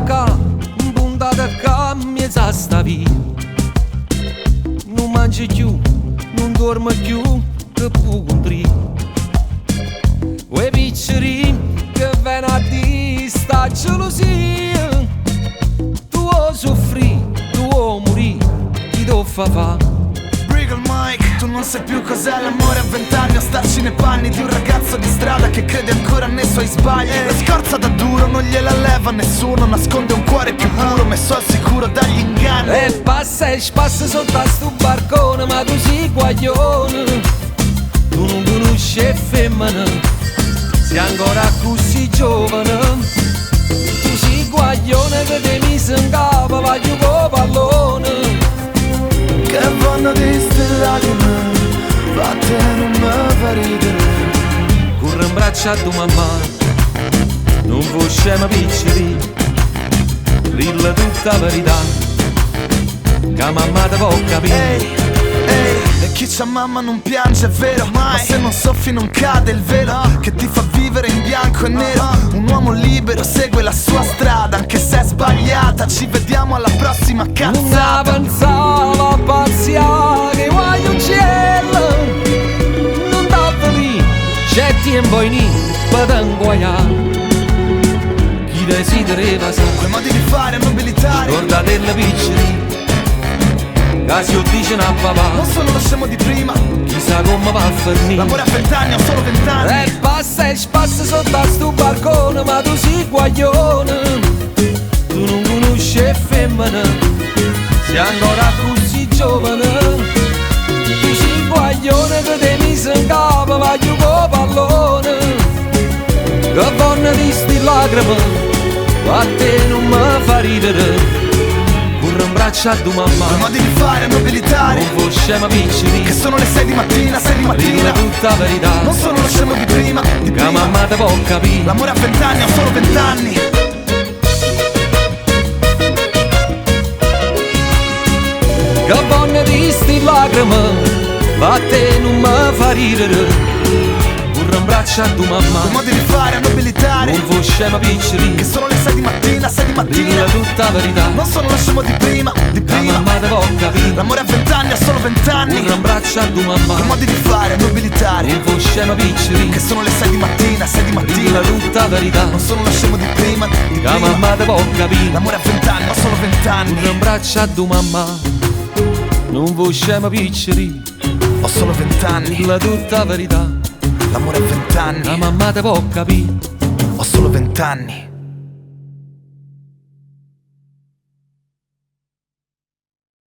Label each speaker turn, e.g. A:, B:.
A: qua, puntata qua, mezza sta via. Non mangi più, non dormi più, che può contrì. Quei picceri che vengono a dire sta gelosia. Tu o soffri, tu o morì, chi lo fa?
B: Regal Mike, tu non sai più cos'è l'amore a 20 anni, o starci nei panni di un ragazzo di strada che crede ancora nei suoi sbagli. La scorza da duro non gliela leva nessuno, nasconde un cuore più puro, messo al sicuro dagli inganni.
A: E passa sotto a sto barcone, ma tu sei guaglione. Tu non conosci femmina, sei ancora così giovane. Tu sei guaglione che te mi sengava, va giù con pallone.
B: Che vanno di ste lacrime, fatte non mi fa ridere.
A: Corre in braccio a tua mamma, non vuoi scema piccoli. Dilla tutta la verità, che mamma te può capire.
B: Ehi, e chi c'ha mamma non piange, è vero, ma se non soffi non cade il velo che ti fa vivere in bianco e nero. Un uomo libero segue la sua strada, anche se è sbagliata. Ci vediamo alla prossima
A: Non
B: cazzata.
A: pensava pazzia che vuoi un cielo. Non t'avvo lì, c'è tempo in per inguaiare. Chi desiderava sa,
B: Quei modi di fare nobilitari
A: guardate la piccoli. Casi io dice a papà,
B: non sono lo scemo di prima.
A: chissà come va a finire.
B: L'amore a 20 anni, ho solo 20 anni.
A: E passa sotto a sto balcone, ma tu sei guaglione. Tu non conosci femmina, sei ancora così giovane. Tu sei guaglione che te mi sengava, va giù con pallone. Che donna di sti lacrime, a te non mi fa ridere. Corre in braccio a tua mamma,
B: Quei modi di fare nobilitari
A: non vuoi scema piccoli.
B: che sono le 6 di mattina, 6 di
A: Dilla
B: mattina.
A: tutta la verità,
B: Non sono lo scemo di prima, di
A: che
B: prima.
A: mamma te può capire.
B: L'amore a 20 anni, ho solo 20 anni.
A: Che donna di sti lacrime, a te non mi fa ridere. Corre in braccio a tua mamma,
B: Quei modi di fare nobilitari
A: non vuoi scema piccoli.
B: che sono le 6 di mattina, 6 di mattina.
A: Dilla tutta la verità,
B: Non sono lo scemo di prima, di
A: che
B: prima.
A: mamma te può capire.
B: L'amore a 20 anni, ho solo 20 anni.
A: Corre in braccio a tua
B: Quei
A: mamma,
B: modi di fare nobilitari
A: non vuoi scema piccoli.
B: che sono le 6 di mattina, 6 di
A: Dilla
B: mattina.
A: tutta la verità,
B: Non sono lo scemo di prima, di
A: che
B: prima.
A: mamma te può capire.
B: L'amore a 20 anni, ho solo 20 anni.
A: Corre in braccio a tua mamma, non vuoi scema piccoli.
B: Ho solo 20 anni.
A: Dilla tutta la verità,
B: L'amore a 20
A: che
B: anni.
A: mamma te può capire.
B: Ho solo 20 anni.